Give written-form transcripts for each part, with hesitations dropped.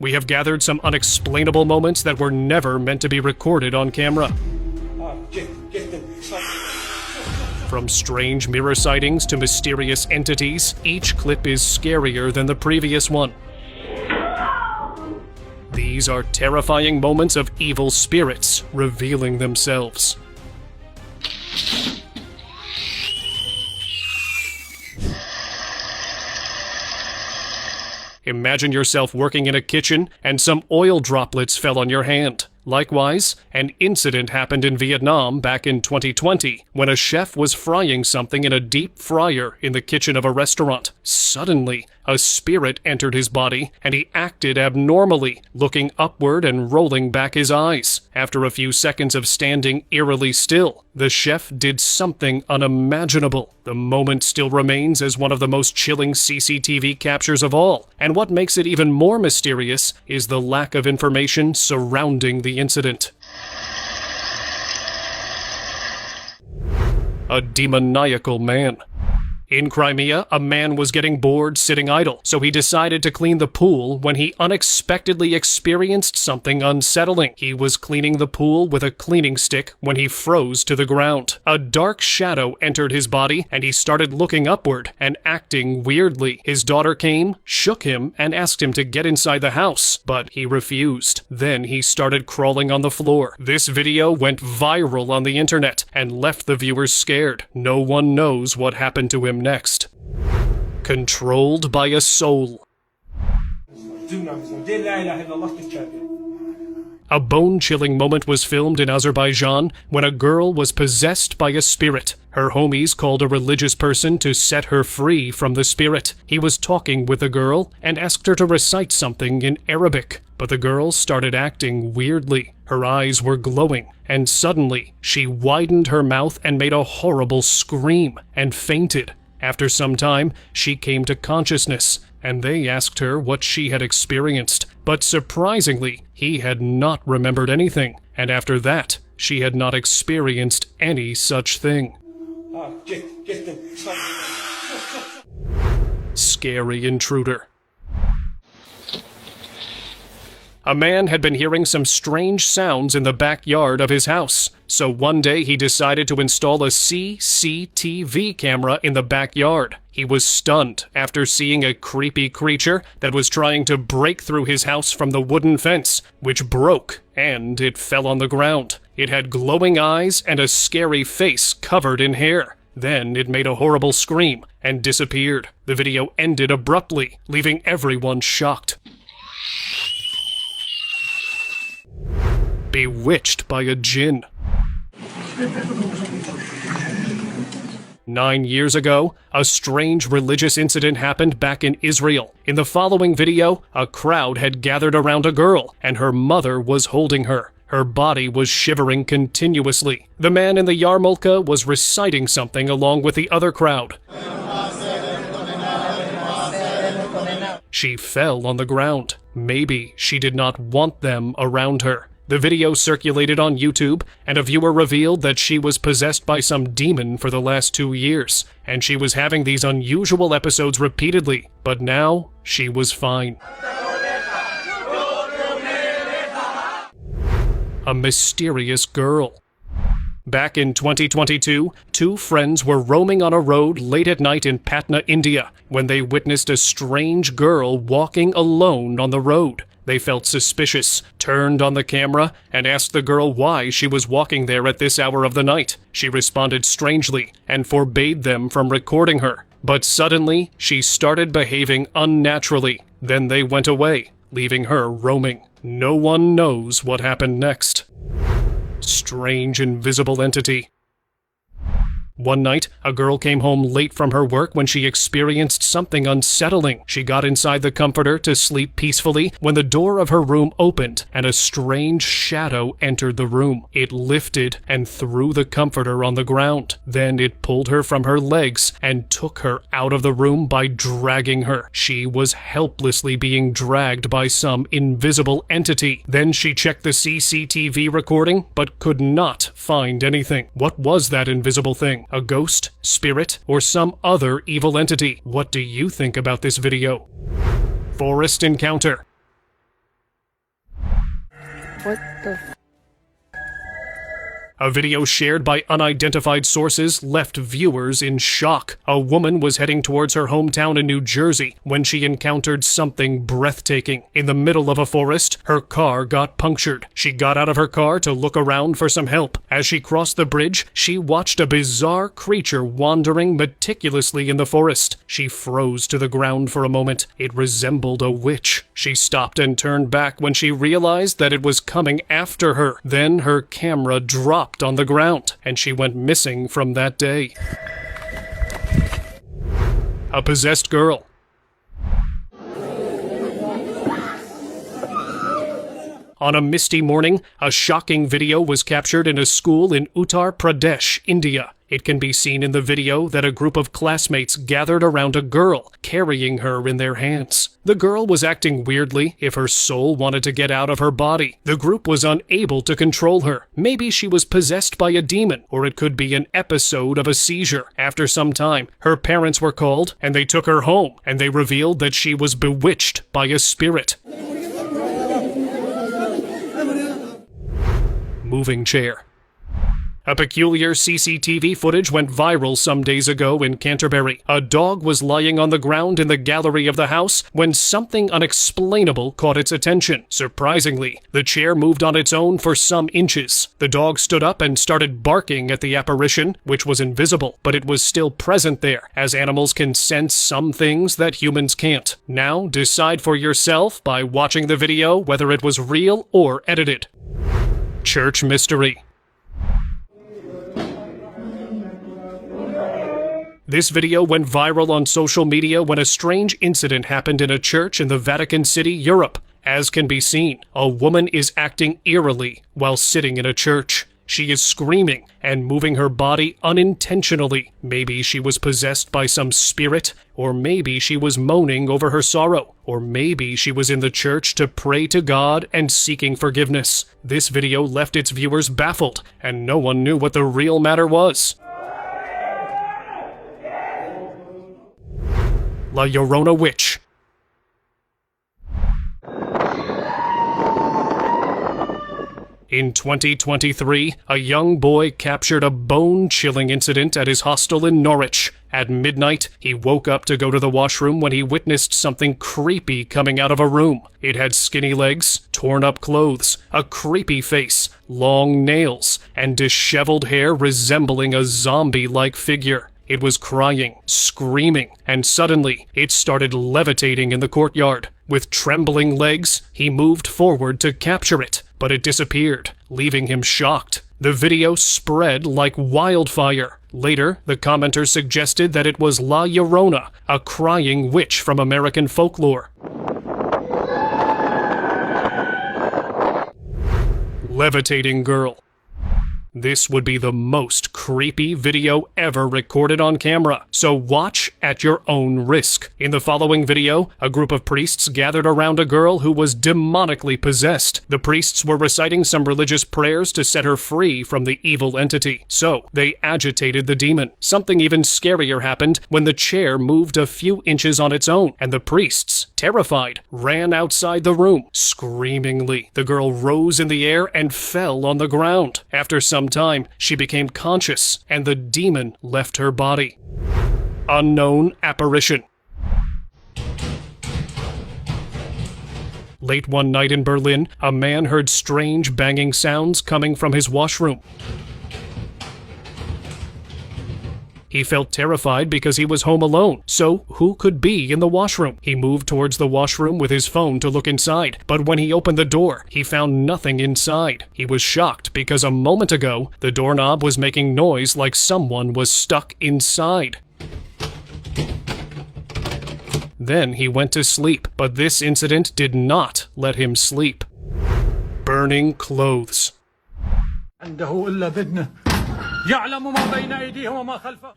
We have gathered some unexplainable moments that were never meant to be recorded on camera. From strange mirror sightings to mysterious entities, each clip is scarier than the previous one. These are terrifying moments of evil spirits revealing themselves. Imagine yourself working in a kitchen and some oil droplets fell on your hand. Likewise, an incident happened in Vietnam back in 2020 when a chef was frying something in a deep fryer in the kitchen of a restaurant. Suddenly, a spirit entered his body and he acted abnormally, looking upward and rolling back his eyes. After a few seconds of standing eerily still, the chef did something unimaginable. The moment still remains as one of the most chilling CCTV captures of all, and what makes it even more mysterious is the lack of information surrounding the incident. A demoniacal man. In Crimea, a man was getting bored sitting idle, so he decided to clean the pool when he unexpectedly experienced something unsettling. He was cleaning the pool with a cleaning stick when he froze to the ground. A dark shadow entered his body, and he started looking upward and acting weirdly. His daughter came, shook him, and asked him to get inside the house, but he refused. Then he started crawling on the floor. This video went viral on the internet and left the viewers scared. No one knows what happened to him next. Controlled by a soul. A bone-chilling moment was filmed in Azerbaijan when a girl was possessed by a spirit. Her homies called a religious person to set her free from the spirit. He was talking with the girl and asked her to recite something in Arabic, but the girl started acting weirdly. Her eyes were glowing, and suddenly she widened her mouth and made a horrible scream and fainted. After some time, she came to consciousness, and they asked her what she had experienced. But surprisingly, he had not remembered anything, and after that, she had not experienced any such thing. Scary intruder. A man had been hearing some strange sounds in the backyard of his house, so one day he decided to install a CCTV camera in the backyard. He was stunned after seeing a creepy creature that was trying to break through his house from the wooden fence, which broke, and it fell on the ground. It had glowing eyes and a scary face covered in hair. Then it made a horrible scream and disappeared. The video ended abruptly, leaving everyone shocked. Bewitched by a jinn. 9 years ago, a strange religious incident happened back in Israel. In the following video, a crowd had gathered around a girl, and her mother was holding her. Her body was shivering continuously. The man in the yarmulke was reciting something along with the other crowd. She fell on the ground. Maybe she did not want them around her. The video circulated on YouTube, and a viewer revealed that she was possessed by some demon for the last 2 years, and she was having these unusual episodes repeatedly, but now she was fine. A mysterious girl. Back in 2022, 2 friends were roaming on a road late at night in Patna, India, when they witnessed a strange girl walking alone on the road. They felt suspicious, turned on the camera, and asked the girl why she was walking there at this hour of the night. She responded strangely and forbade them from recording her. But suddenly, she started behaving unnaturally. Then they went away, leaving her roaming. No one knows what happened next. Strange invisible entity. One night, a girl came home late from her work when she experienced something unsettling. She got inside the comforter to sleep peacefully when the door of her room opened and a strange shadow entered the room. It lifted and threw the comforter on the ground. Then it pulled her from her legs and took her out of the room by dragging her. She was helplessly being dragged by some invisible entity. Then she checked the CCTV recording but could not find anything. What was that invisible thing? A ghost, spirit, or some other evil entity? What do you think about this video? Forest encounter. What the A video shared by unidentified sources left viewers in shock. A woman was heading towards her hometown in New Jersey when she encountered something breathtaking. In the middle of a forest, her car got punctured. She got out of her car to look around for some help. As she crossed the bridge, she watched a bizarre creature wandering meticulously in the forest. She froze to the ground for a moment. It resembled a witch. She stopped and turned back when she realized that it was coming after her. Then her camera dropped on the ground, and she went missing from that day. A possessed girl. On a misty morning, a shocking video was captured in a school in Uttar Pradesh, India. It can be seen in the video that a group of classmates gathered around a girl, carrying her in their hands. The girl was acting weirdly if her soul wanted to get out of her body. The group was unable to control her. Maybe she was possessed by a demon, or it could be an episode of a seizure. After some time, her parents were called, and they took her home, and they revealed that she was bewitched by a spirit. Moving chair. A peculiar CCTV footage went viral some days ago in Canterbury. A dog was lying on the ground in the gallery of the house when something unexplainable caught its attention. Surprisingly, the chair moved on its own for some inches. The dog stood up and started barking at the apparition, which was invisible, but it was still present there, as animals can sense some things that humans can't. Now, decide for yourself by watching the video whether it was real or edited. Church mystery. This video went viral on social media when a strange incident happened in a church in the Vatican City, Europe. As can be seen, a woman is acting eerily while sitting in a church. She is screaming and moving her body unintentionally. Maybe she was possessed by some spirit, or maybe she was moaning over her sorrow, or maybe she was in the church to pray to God and seeking forgiveness. This video left its viewers baffled, and no one knew what the real matter was. La Llorona Witch. In 2023, a young boy captured a bone-chilling incident at his hostel in Norwich. At midnight, he woke up to go to the washroom when he witnessed something creepy coming out of a room. It had skinny legs, torn-up clothes, a creepy face, long nails, and disheveled hair resembling a zombie-like figure. It was crying, screaming, and suddenly it started levitating in the courtyard. With trembling legs, he moved forward to capture it, but it disappeared, leaving him shocked. The video spread like wildfire. Later, the commenters suggested that it was La Llorona, a crying witch from American folklore. Levitating girl. This would be the most creepy video ever recorded on camera, so watch at your own risk. In the following video, a group of priests gathered around a girl who was demonically possessed. The priests were reciting some religious prayers to set her free from the evil entity, so they agitated the demon. Something even scarier happened when the chair moved a few inches on its own, and the priests, terrified, ran outside the room, screamingly. The girl rose in the air and fell on the ground. After some time, she became conscious, and the demon left her body. Unknown apparition. Late one night in Berlin, a man heard strange banging sounds coming from his washroom. He felt terrified because he was home alone, so who could be in the washroom? He moved towards the washroom with his phone to look inside, but when he opened the door, he found nothing inside. He was shocked because a moment ago, the doorknob was making noise like someone was stuck inside. Then he went to sleep, but this incident did not let him sleep. Burning clothes.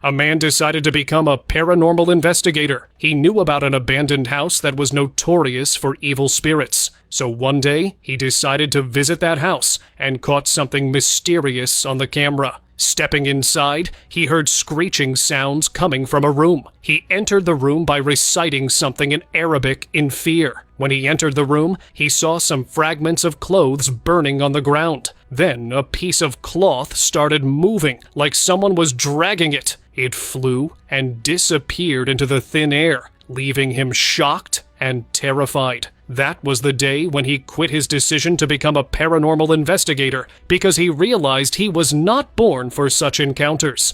A man decided to become a paranormal investigator. He knew about an abandoned house that was notorious for evil spirits. So one day, he decided to visit that house and caught something mysterious on the camera. Stepping inside, he heard screeching sounds coming from a room. He entered the room by reciting something in Arabic in fear. When he entered the room, he saw some fragments of clothes burning on the ground. Then a piece of cloth started moving, like someone was dragging it. It flew and disappeared into the thin air, leaving him shocked and terrified. That was the day when he quit his decision to become a paranormal investigator, because he realized he was not born for such encounters.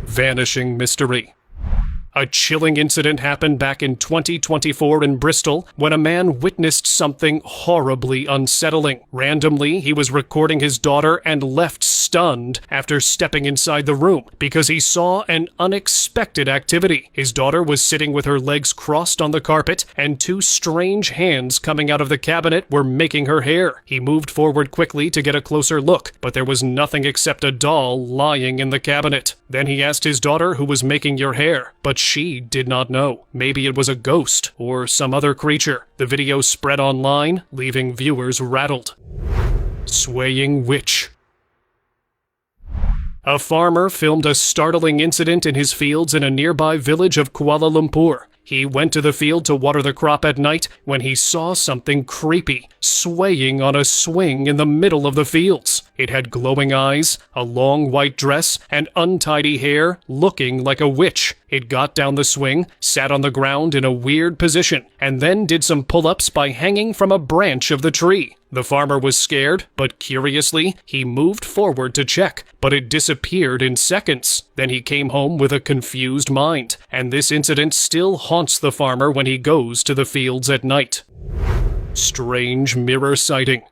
Vanishing mystery. A chilling incident happened back in 2024 in Bristol when a man witnessed something horribly unsettling. Randomly, he was recording his daughter and left stunned after stepping inside the room because he saw an unexpected activity. His daughter was sitting with her legs crossed on the carpet, and two strange hands coming out of the cabinet were making her hair. He moved forward quickly to get a closer look, but there was nothing except a doll lying in the cabinet. Then he asked his daughter who was making your hair, but she did not know. Maybe it was a ghost or some other creature. The video spread online, leaving viewers rattled. Swaying witch. A farmer filmed a startling incident in his fields in a nearby village of Kuala Lumpur. He went to the field to water the crop at night when he saw something creepy swaying on a swing in the middle of the fields. It had glowing eyes, a long white dress, and untidy hair, looking like a witch. It got down the swing, sat on the ground in a weird position, and then did some pull-ups by hanging from a branch of the tree. The farmer was scared, but curiously, he moved forward to check, but it disappeared in seconds. Then he came home with a confused mind, and this incident still haunts the farmer when he goes to the fields at night. Strange mirror sighting.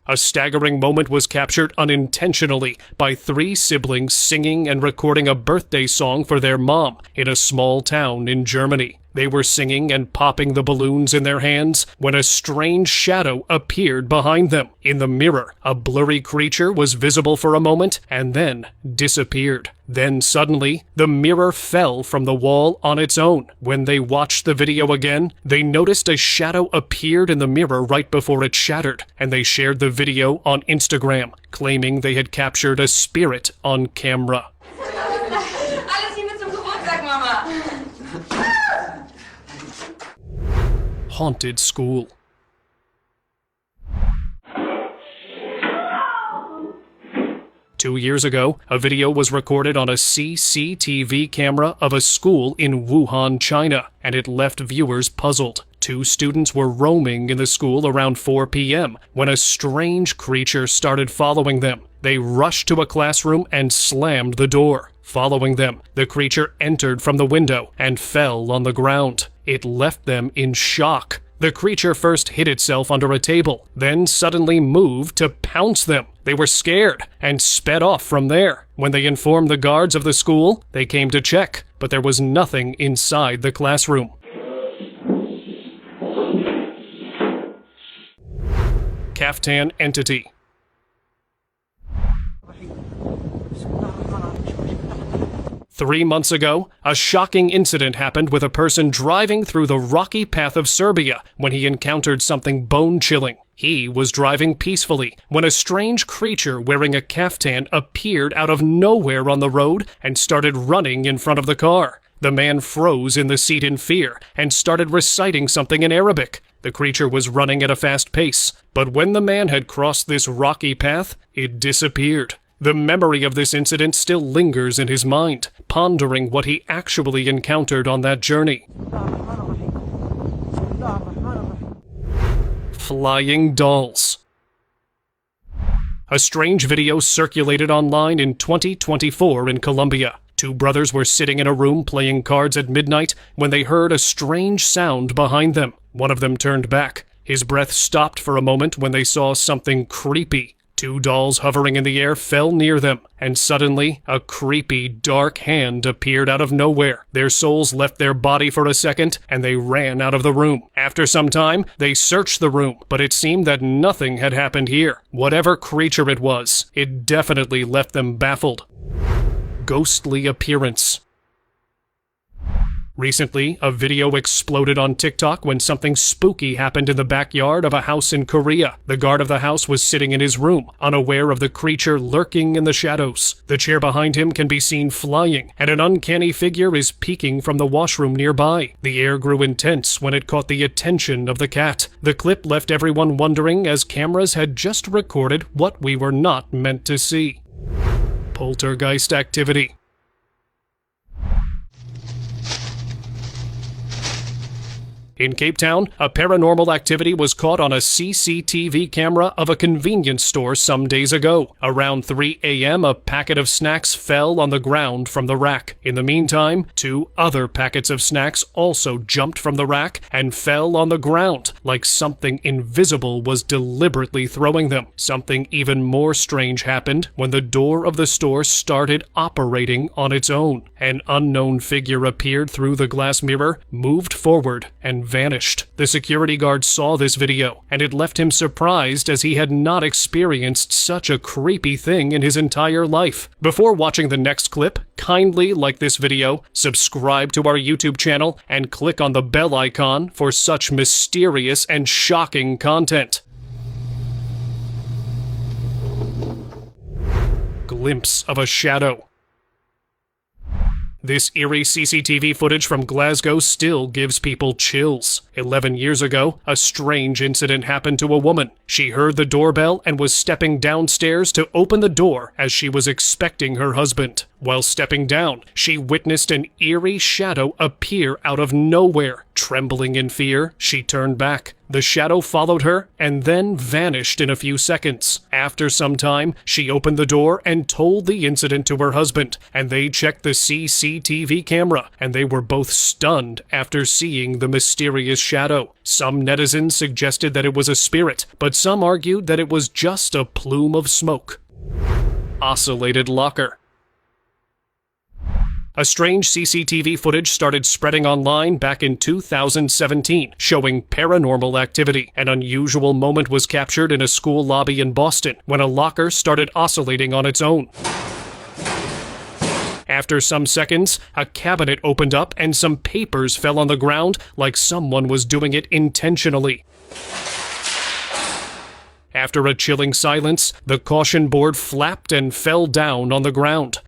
A staggering moment was captured unintentionally by three siblings singing and recording a birthday song for their mom in a small town in Germany. They were singing and popping the balloons in their hands when a strange shadow appeared behind them. In the mirror, a blurry creature was visible for a moment and then disappeared. Then suddenly, the mirror fell from the wall on its own. When they watched the video again, they noticed a shadow appeared in the mirror right before it shattered, and they shared the video on Instagram, claiming they had captured a spirit on camera. Haunted school. Two years ago, a video was recorded on a CCTV camera of a school in Wuhan, China, and it left viewers puzzled. Two students were roaming in the school around 4 p.m. when a strange creature started following them. They rushed to a classroom and slammed the door. Following them, the creature entered from the window and fell on the ground. It left them in shock. The creature first hid itself under a table, then suddenly moved to pounce them. They were scared and sped off from there. When they informed the guards of the school, they came to check, but there was nothing inside the classroom. Kaftan entity. Three months ago, a shocking incident happened with a person driving through the rocky path of Serbia when he encountered something bone-chilling. He was driving peacefully when a strange creature wearing a kaftan appeared out of nowhere on the road and started running in front of the car. The man froze in the seat in fear and started reciting something in Arabic. The creature was running at a fast pace, but when the man had crossed this rocky path, it disappeared. The memory of this incident still lingers in his mind, pondering what he actually encountered on that journey. Flying dolls. A strange video circulated online in 2024 in Colombia. Two brothers were sitting in a room playing cards at midnight when they heard a strange sound behind them. One of them turned back. His breath stopped for a moment when they saw something creepy. Two dolls hovering in the air fell near them, and suddenly, a creepy, dark hand appeared out of nowhere. Their souls left their body for a second, and they ran out of the room. After some time, they searched the room, but it seemed that nothing had happened here. Whatever creature it was, it definitely left them baffled. Ghostly appearance. Recently, a video exploded on TikTok when something spooky happened in the backyard of a house in Korea. The guard of the house was sitting in his room, unaware of the creature lurking in the shadows. The chair behind him can be seen flying, and an uncanny figure is peeking from the washroom nearby. The air grew intense when it caught the attention of the cat. The clip left everyone wondering, as cameras had just recorded what we were not meant to see. Poltergeist activity. In Cape Town, a paranormal activity was caught on a CCTV camera of a convenience store some days ago. Around 3 a.m., a packet of snacks fell on the ground from the rack. In the meantime, 2 other packets of snacks also jumped from the rack and fell on the ground, like something invisible was deliberately throwing them. Something even more strange happened when the door of the store started operating on its own. An unknown figure appeared through the glass mirror, moved forward, and vanished. The security guard saw this video, and it left him surprised, as he had not experienced such a creepy thing in his entire life. Before watching the next clip, kindly like this video, subscribe to our YouTube channel, and click on the bell icon for such mysterious and shocking content. Glimpse of a shadow. This eerie CCTV footage from Glasgow still gives people chills. 11 years ago, a strange incident happened to a woman. She heard the doorbell and was stepping downstairs to open the door as she was expecting her husband. While stepping down, she witnessed an eerie shadow appear out of nowhere. Trembling in fear, she turned back. The shadow followed her and then vanished in a few seconds. After some time, she opened the door and told the incident to her husband, and they checked the CCTV camera, and they were both stunned after seeing the mysterious shadow. Some netizens suggested that it was a spirit, but some argued that it was just a plume of smoke. Oscillated locker. A strange CCTV footage started spreading online back in 2017, showing paranormal activity. An unusual moment was captured in a school lobby in Boston when a locker started oscillating on its own. After some seconds, a cabinet opened up and some papers fell on the ground like someone was doing it intentionally. After a chilling silence, the caution board flapped and fell down on the ground.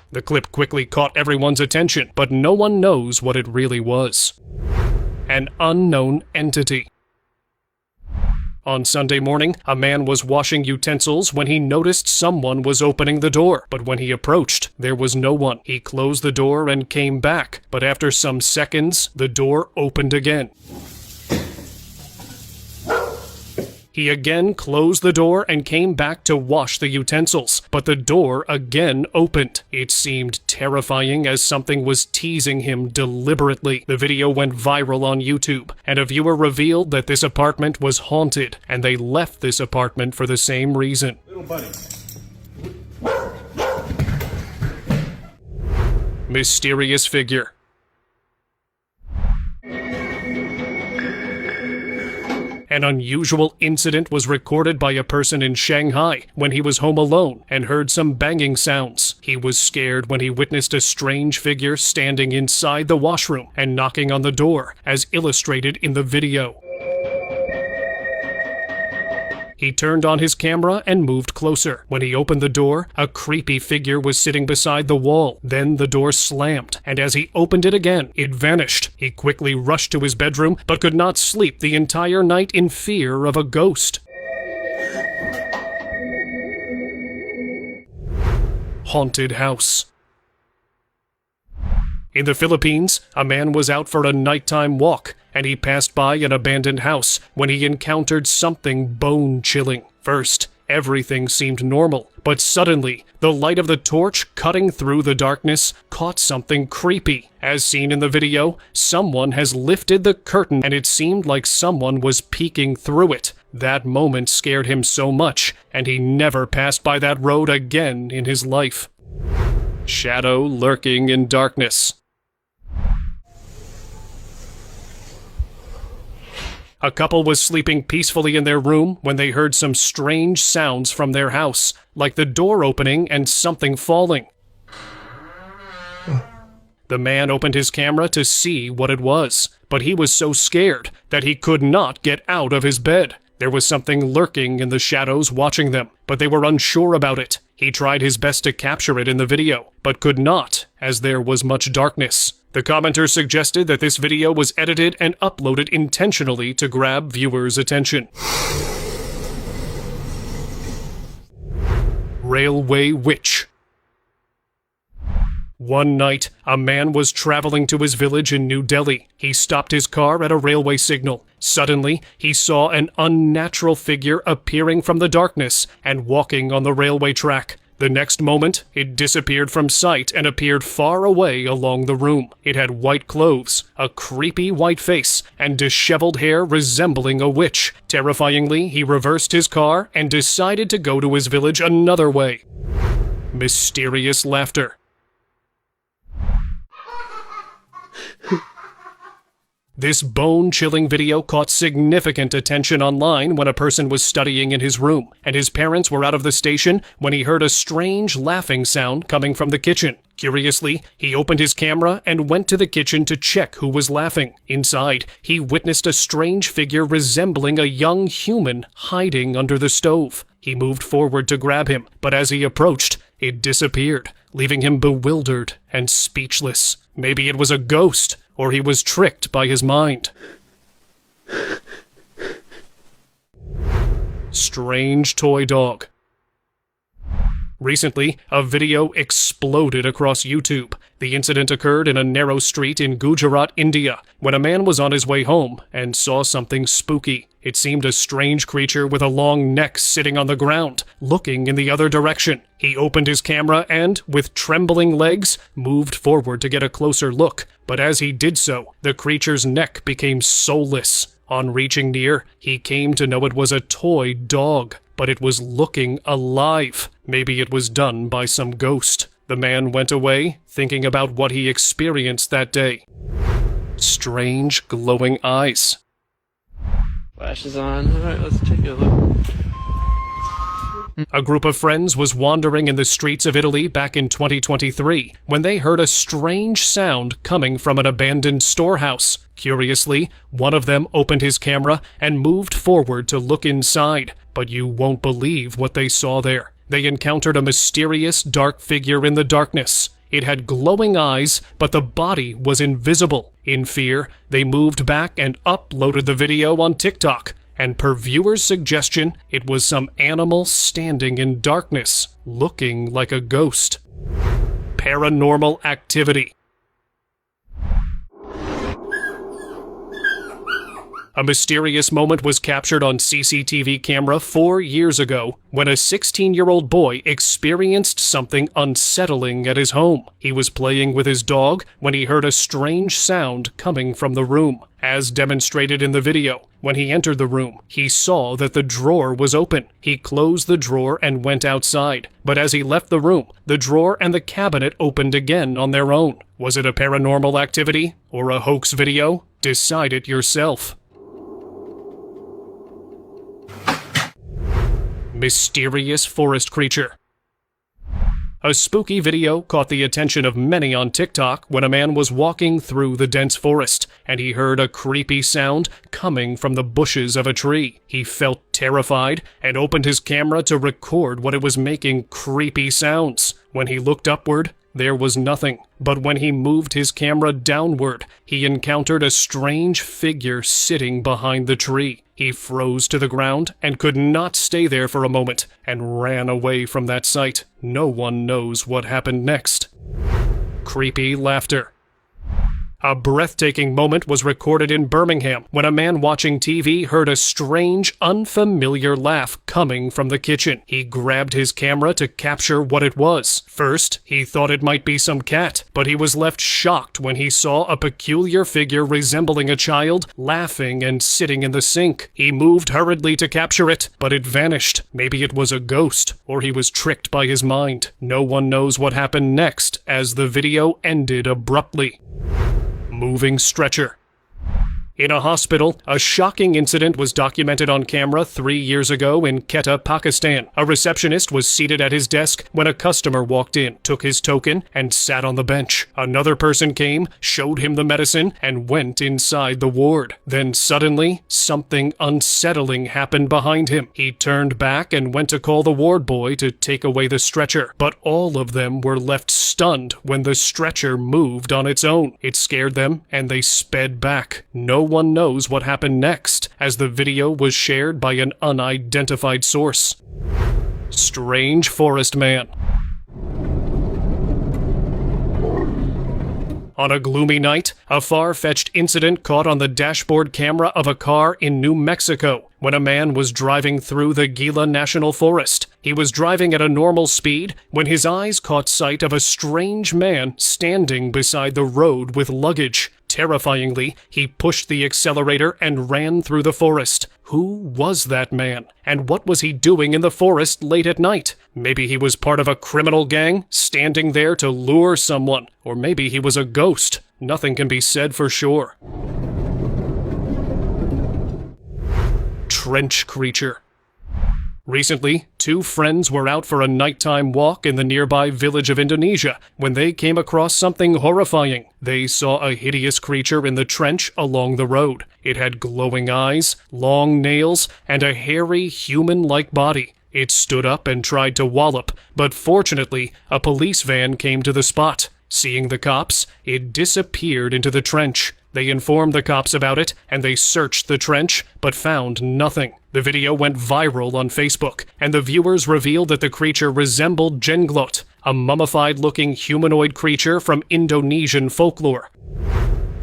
The clip quickly caught everyone's attention, but no one knows what it really was. An unknown entity. On Sunday morning, a man was washing utensils when he noticed someone was opening the door, but when he approached, there was no one. He closed the door and came back, but after some seconds, the door opened again. He again closed the door and came back to wash the utensils, but the door again opened. It seemed terrifying, as something was teasing him deliberately. The video went viral on YouTube, and a viewer revealed that this apartment was haunted, and they left this apartment for the same reason. Little buddy. Mysterious figure. An unusual incident was recorded by a person in Shanghai when he was home alone and heard some banging sounds. He was scared when he witnessed a strange figure standing inside the washroom and knocking on the door, as illustrated in the video. He turned on his camera and moved closer. When he opened the door, a creepy figure was sitting beside the wall. Then the door slammed, and as he opened it again, it vanished. He quickly rushed to his bedroom, but could not sleep the entire night in fear of a ghost. Haunted house. In the Philippines, a man was out for a nighttime walk, and he passed by an abandoned house when he encountered something bone-chilling. First, everything seemed normal, but suddenly, the light of the torch cutting through the darkness caught something creepy. As seen in the video, someone has lifted the curtain, and it seemed like someone was peeking through it. That moment scared him so much, and he never passed by that road again in his life. Shadow lurking in darkness. A couple was sleeping peacefully in their room when they heard some strange sounds from their house, like the door opening and something falling. The man opened his camera to see what it was, but he was so scared that he could not get out of his bed. There was something lurking in the shadows watching them, but they were unsure about it. He tried his best to capture it in the video, but could not, as there was much darkness. The commenter suggested that this video was edited and uploaded intentionally to grab viewers' attention. Railway Witch. One night, a man was traveling to his village in New Delhi. He stopped his car at a railway signal. Suddenly, he saw an unnatural figure appearing from the darkness and walking on the railway track. The next moment, it disappeared from sight and appeared far away along the room. It had white clothes, a creepy white face, and disheveled hair resembling a witch. Terrifyingly, he reversed his car and decided to go to his village another way. Mysterious laughter. This bone-chilling video caught significant attention online when a person was studying in his room, and his parents were out of the station when he heard a strange laughing sound coming from the kitchen. Curiously, he opened his camera and went to the kitchen to check who was laughing. Inside, he witnessed a strange figure resembling a young human hiding under the stove. He moved forward to grab him, but as he approached, it disappeared, leaving him bewildered and speechless. Maybe it was a ghost, or he was tricked by his mind. Strange toy dog. Recently, a video exploded across YouTube. The incident occurred in a narrow street in Gujarat, India, when a man was on his way home and saw something spooky. It seemed a strange creature with a long neck sitting on the ground, looking in the other direction. He opened his camera and, with trembling legs, moved forward to get a closer look. But as he did so, the creature's neck became soulless. On reaching near, he came to know it was a toy dog, but it was looking alive. Maybe it was done by some ghost. The man went away, thinking about what he experienced that day. Strange glowing eyes. Flashes on. Alright, let's take a look. A group of friends was wandering in the streets of Italy back in 2023 when they heard a strange sound coming from an abandoned storehouse. Curiously, one of them opened his camera and moved forward to look inside, but you won't believe what they saw there. They encountered a mysterious dark figure in the darkness. It had glowing eyes, but the body was invisible. In fear, they moved back and uploaded the video on TikTok. And per viewers' suggestion, it was some animal standing in darkness, looking like a ghost. Paranormal activity. A mysterious moment was captured on CCTV camera 4 years ago when a 16-year-old boy experienced something unsettling at his home. He was playing with his dog when he heard a strange sound coming from the room. As demonstrated in the video, when he entered the room, he saw that the drawer was open. He closed the drawer and went outside. But as he left the room, the drawer and the cabinet opened again on their own. Was it a paranormal activity or a hoax video? Decide it yourself. Mysterious forest creature. A spooky video caught the attention of many on TikTok when a man was walking through the dense forest, and he heard a creepy sound coming from the bushes of a tree. He felt terrified and opened his camera to record what it was making creepy sounds. When he looked upward, there was nothing. But when he moved his camera downward, he encountered a strange figure sitting behind the tree. He froze to the ground and could not stay there for a moment and ran away from that sight. No one knows what happened next. Creepy laughter. A breathtaking moment was recorded in Birmingham when a man watching TV heard a strange, unfamiliar laugh coming from the kitchen. He grabbed his camera to capture what it was. First, he thought it might be some cat, but he was left shocked when he saw a peculiar figure resembling a child laughing and sitting in the sink. He moved hurriedly to capture it, but it vanished. Maybe it was a ghost, or he was tricked by his mind. No one knows what happened next, as the video ended abruptly. Moving stretcher. In a hospital, a shocking incident was documented on camera 3 years ago in Quetta, Pakistan. A receptionist was seated at his desk when a customer walked in, took his token, and sat on the bench. Another person came, showed him the medicine, and went inside the ward. Then suddenly, something unsettling happened behind him. He turned back and went to call the ward boy to take away the stretcher, but all of them were left stunned when the stretcher moved on its own. It scared them, and they sped back. No one knows what happened next, as the video was shared by an unidentified source. Strange forest man. On a gloomy night, a far-fetched incident caught on the dashboard camera of a car in New Mexico when a man was driving through the Gila National Forest. He was driving at a normal speed when his eyes caught sight of a strange man standing beside the road with luggage. Terrifyingly, he pushed the accelerator and ran through the forest. Who was that man? And what was he doing in the forest late at night? Maybe he was part of a criminal gang, standing there to lure someone. Or maybe he was a ghost. Nothing can be said for sure. Trench creature. Recently, two friends were out for a nighttime walk in the nearby village of Indonesia when they came across something horrifying. They saw a hideous creature in the trench along the road. It had glowing eyes, long nails, and a hairy, human-like body. It stood up and tried to wallop, but fortunately, a police van came to the spot. Seeing the cops, it disappeared into the trench. They informed the cops about it, and they searched the trench, but found nothing. The video went viral on Facebook, and the viewers revealed that the creature resembled Jenglot, a mummified-looking humanoid creature from Indonesian folklore.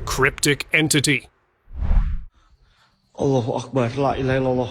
Cryptic entity. Allahu Akbar, la ilaha illallah.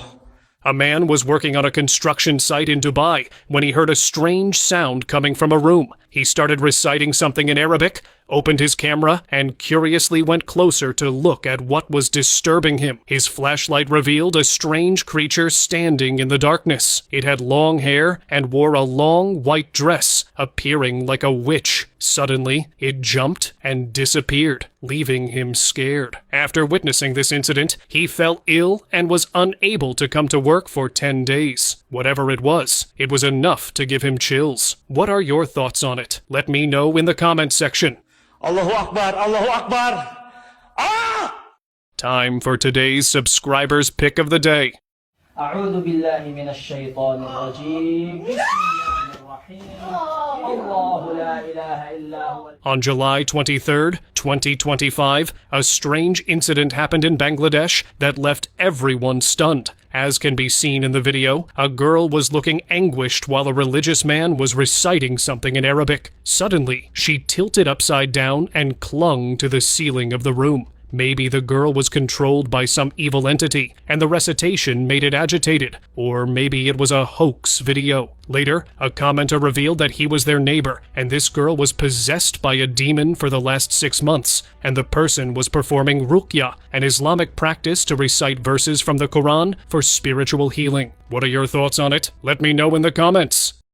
A man was working on a construction site in Dubai when he heard a strange sound coming from a room. He started reciting something in Arabic, opened his camera, and curiously went closer to look at what was disturbing him. His flashlight revealed a strange creature standing in the darkness. It had long hair and wore a long white dress, appearing like a witch. Suddenly, it jumped and disappeared, leaving him scared. After witnessing this incident, he fell ill and was unable to come to work for 10 days. Whatever it was enough to give him chills. What are your thoughts on it? Let me know in the comments section. Allahu Akbar, Allahu Akbar. Ah! Time for today's subscribers pick of the day. أعوذ بالله من الشيطان الرجيم بسم الله الرحيم الله لا إله إلا هو. On July 23rd, 2025, a strange incident happened in Bangladesh that left everyone stunned. As can be seen in the video, a girl was looking anguished while a religious man was reciting something in Arabic. Suddenly, she tilted upside down and clung to the ceiling of the room. Maybe the girl was controlled by some evil entity, and the recitation made it agitated. Or maybe it was a hoax video. Later, a commenter revealed that he was their neighbor, and this girl was possessed by a demon for the last 6 months, and the person was performing ruqya, an Islamic practice to recite verses from the Quran for spiritual healing. What are your thoughts on it? Let me know in the comments.